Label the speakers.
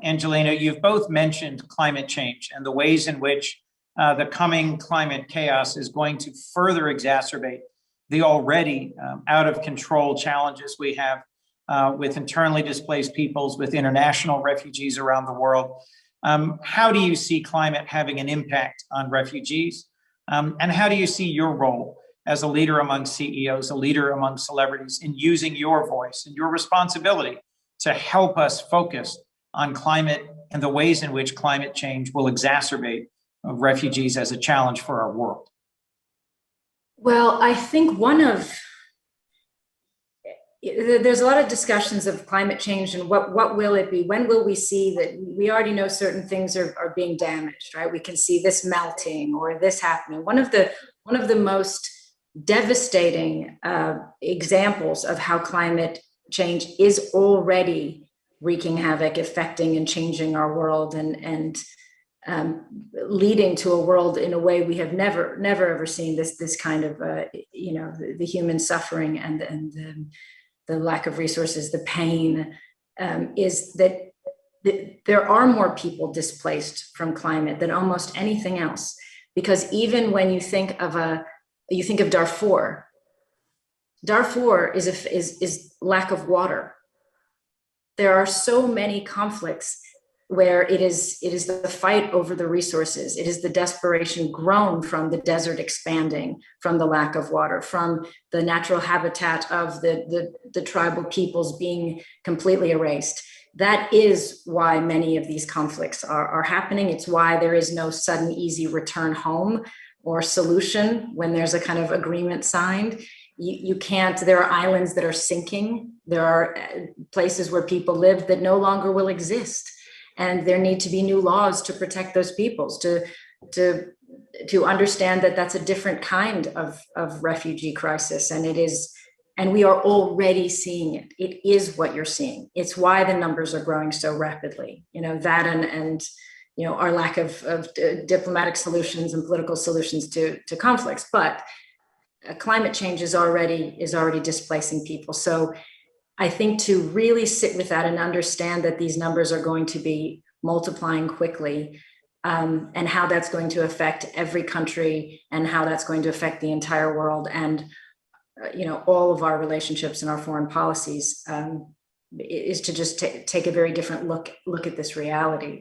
Speaker 1: Angelina, you've both mentioned climate change and the ways in which the coming climate chaos is going to further exacerbate the already out of control challenges we have with internally displaced peoples, with international refugees around the world. How do you see climate having an impact on refugees? And how do you see your role as a leader among CEOs, a leader among celebrities, in using your voice and your responsibility to help us focus on climate and the ways in which climate change will exacerbate refugees as a challenge for our world?
Speaker 2: Well, I think there's a lot of discussions of climate change and what will it be? When will we see that? We already know certain things are being damaged, right? We can see this melting or this happening. One of the most devastating examples of how climate change is already wreaking havoc, affecting and changing our world, and leading to a world in a way we have never ever seen this kind of the human suffering and the lack of resources, the pain, is that there are more people displaced from climate than almost anything else. Because even when you think of Darfur is lack of water. There are so many conflicts where it is the fight over the resources. It is the desperation grown from the desert expanding, from the lack of water, from the natural habitat of the tribal peoples being completely erased. That is why many of these conflicts are happening. It's why there is no sudden, easy return home or solution when there's a kind of agreement signed. You can't, there are islands that are sinking. There are places where people live that no longer will exist. And there need to be new laws to protect those peoples, to understand that that's a different kind of refugee crisis. And we are already seeing it. It is what you're seeing. It's why the numbers are growing so rapidly. That and our lack of diplomatic solutions and political solutions to conflicts. But climate change is already displacing people. So I think to really sit with that and understand that these numbers are going to be multiplying quickly, and how that's going to affect every country and how that's going to affect the entire world and all of our relationships and our foreign policies, is to just take a very different look at this reality.